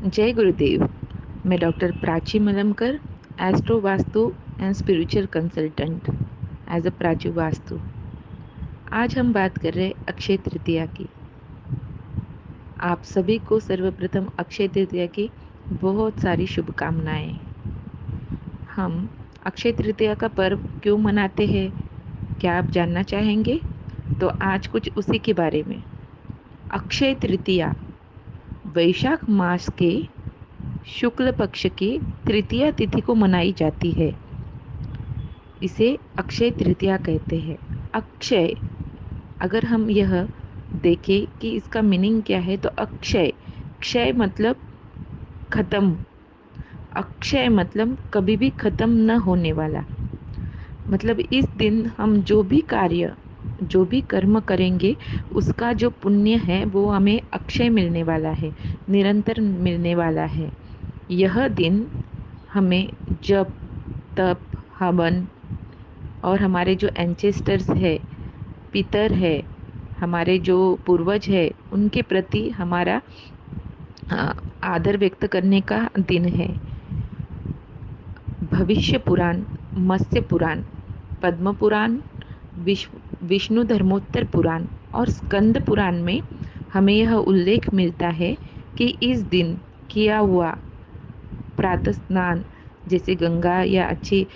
जय गुरुदेव। मैं doctor Prachi Malamkar, astro vastu and spiritual consultant as a Prachi Vastu. आज हम बात कर रहे हैं अक्षय तृतीया की। आप सभी को सर्वप्रथम अक्षय तृतीया की बहुत सारी शुभकामनाएं। हम अक्षय तृतीया का पर्व क्यों मनाते हैं, क्या आप जानना चाहेंगे? तो आज कुछ उसी के बारे में। अक्षय तृतीया वैशाख मास के शुक्ल पक्ष की तृतीया तिथि को मनाई जाती है। इसे अक्षय तृतीया कहते हैं। अक्षय, अगर हम यह देखें कि इसका मीनिंग क्या है, तो अक्षय, क्षय मतलब खत्म, अक्षय मतलब कभी भी खत्म न होने वाला। मतलब इस दिन हम जो भी कार्य, जो भी कर्म करेंगे, उसका जो पुण्य है वो हमें अक्षय मिलने वाला है, निरंतर मिलने वाला है। यह दिन हमें जप, तप, हवन और हमारे जो एंसेस्टर्स है, पितर है, हमारे जो पूर्वज है, उनके प्रति हमारा आदर व्यक्त करने का दिन है। भविष्य पुराण, मत्स्य पुराण, पद्म पुराण, विष्णु धर्मोत्तर पुराण और स्कंद पुराण में हमें यह उल्लेख मिलता है कि इस दिन किया हुआ प्रातः स्नान, जैसे गंगा या अच्छी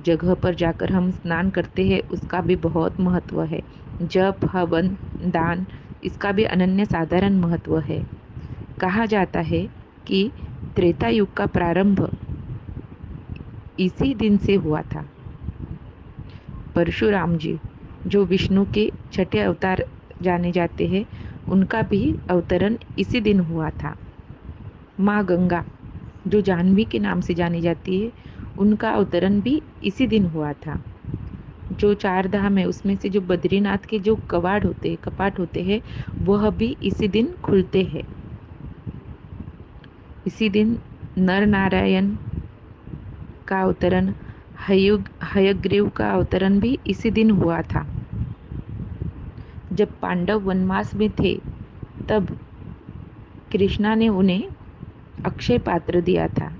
जगह पर जाकर हम स्नान करते हैं, उसका भी बहुत महत्व है। जप, हवन, दान, इसका भी अनन्य साधारण महत्व है। कहा जाता है कि त्रेता युग का प्रारंभ इसी दिन से हुआ था। परशुराम जी, जो विष्णु के छठे अवतार जाने जाते हैं, उनका भी अवतरण इसी दिन हुआ था। माँ गंगा, जो जाह्नवी के नाम से जानी जाती है, उनका अवतरण भी इसी दिन हुआ था। जो चार धाम है, उसमें से जो बद्रीनाथ के जो कपाट होते हैं, वह भी इसी दिन खुलते हैं। इसी दिन नर नारायण का अवतरण, हयग्रीव का अवतरण भी इसी दिन हुआ था। जब पांडव वनवास में थे, तब कृष्णा ने उन्हें अक्षय पात्र दिया था,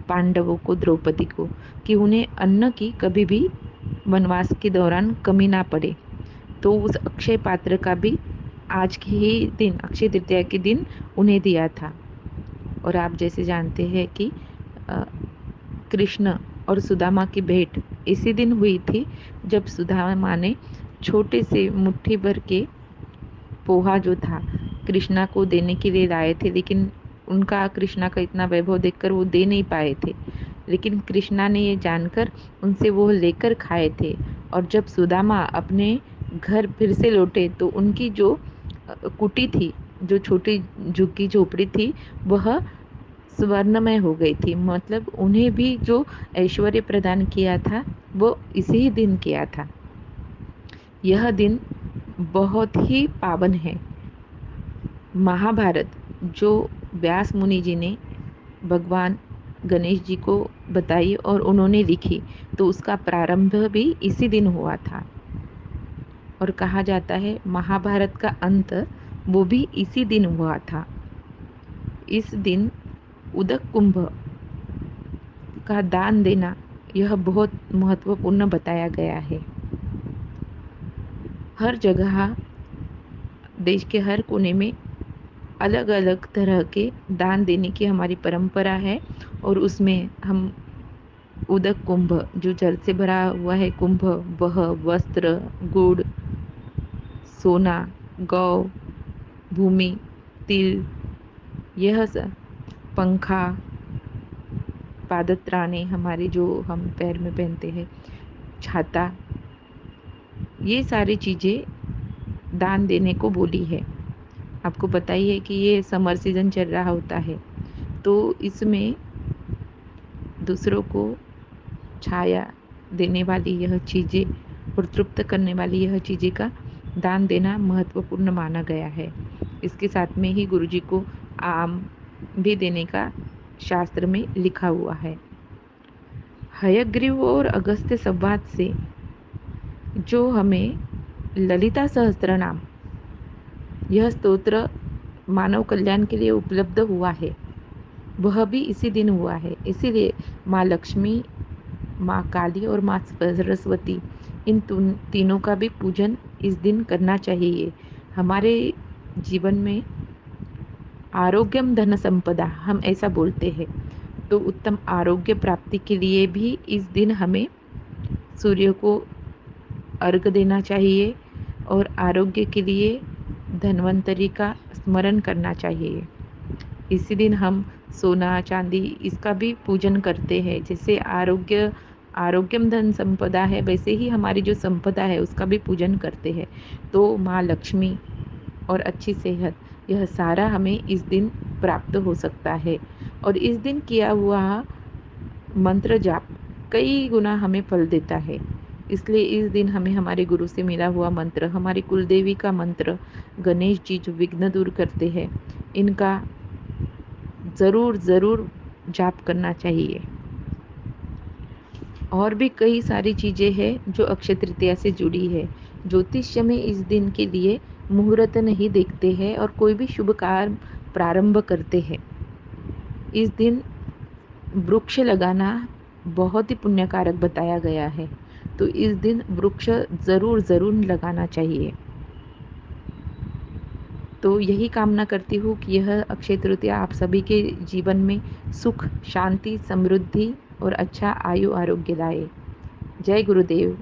पांडवों को, द्रौपदी को, कि उन्हें अन्न की कभी भी वनवास के दौरान कमी ना पड़े। तो उस अक्षय पात्र का भी आज के ही दिन, अक्षय तृतीया के दिन, उन्हें दिया था। और आप जैसे जानते हैं कि कृष्ण और सुदामा की भेंट इसी दिन हुई थी, जब सुदामा ने छोटे से मुट्ठी भर के पोहा जो था कृष्णा को देने के लिए लाए थे, लेकिन उनका, कृष्णा का इतना वैभव देखकर वो दे नहीं पाए थे। लेकिन कृष्णा ने ये जानकर उनसे वो लेकर खाए थे। और जब सुदामा अपने घर फिर से लौटे, तो उनकी जो कुटी थी, जो छोटी झुग्गी झोपड़ी थी, वह स्वर्णमय हो गई थी। मतलब उन्हें भी जो ऐश्वर्य प्रदान किया था, वो इसी ही दिन किया था। यह दिन बहुत ही पावन है। महाभारत, जो व्यास मुनि जी ने भगवान गणेश जी को बताई और उन्होंने लिखी, तो उसका प्रारंभ भी इसी दिन हुआ था। और कहा जाता है महाभारत का अंत वो भी इसी दिन हुआ था। इस दिन उदक कुंभ का दान देना, यह बहुत महत्वपूर्ण बताया गया है। हर जगह, देश के हर कोने में अलग अलग तरह के दान देने की हमारी परंपरा है। और उसमें हम उदक कुंभ, जो जल से भरा हुआ है कुंभ, वह वस्त्र, गुड़, सोना, गौ, भूमि, तिल, यह सब, पंखा, पादत्राणे, हमारे जो हम पैर में पहनते हैं, छाता, ये सारी चीज़ें दान देने को बोली है। आपको पता ही है कि ये समर सीजन चल रहा होता है, तो इसमें दूसरों को छाया देने वाली यह चीज़ें और तृप्त करने वाली यह चीज़ें का दान देना महत्वपूर्ण माना गया है। इसके साथ में ही गुरुजी को आम भी देने का शास्त्र में लिखा हुआ है। हयग्रीव और अगस्त्य संवाद से जो हमें ललिता सहस्त्र नाम, यह स्तोत्र मानव कल्याण के लिए उपलब्ध हुआ है। वह भी इसी दिन हुआ है। इसीलिए माँ लक्ष्मी, माँ काली और माँ सरस्वती, इन तीनों का भी पूजन इस दिन करना चाहिए। हमारे जीवन में आरोग्यम धन संपदा हम ऐसा बोलते हैं, तो उत्तम आरोग्य प्राप्ति के लिए भी इस दिन हमें सूर्य को अर्घ देना चाहिए और आरोग्य के लिए धन्वंतरि का स्मरण करना चाहिए। इसी दिन हम सोना चांदी इसका भी पूजन करते हैं। जैसे आरोग्यम धन संपदा है, वैसे ही हमारी जो संपदा है उसका भी पूजन करते हैं। तो माँ लक्ष्मी और अच्छी सेहत, यह सारा हमें इस दिन प्राप्त हो सकता है। और इस दिन किया हुआ मंत्र जाप कई गुना हमें फल देता है। इसलिए इस दिन हमें हमारे गुरु से मिला हुआ मंत्र, हमारी कुलदेवी का मंत्र, गणेश जी जो विघ्न दूर करते हैं, इनका ज़रूर ज़रूर जाप करना चाहिए। और भी कई सारी चीज़ें हैं जो अक्षय तृतीया से जुड़ी है। ज्योतिष्य में इस दिन के लिए मुहूर्त नहीं देखते हैं और कोई भी शुभ कार्य प्रारंभ करते हैं। इस दिन वृक्ष लगाना बहुत ही पुण्यकारक बताया गया है, तो इस दिन वृक्ष ज़रूर ज़रूर लगाना चाहिए। तो यही कामना करती हूँ कि यह अक्षय तृतीया आप सभी के जीवन में सुख, शांति, समृद्धि और अच्छा आयु आरोग्य लाए। जय गुरुदेव।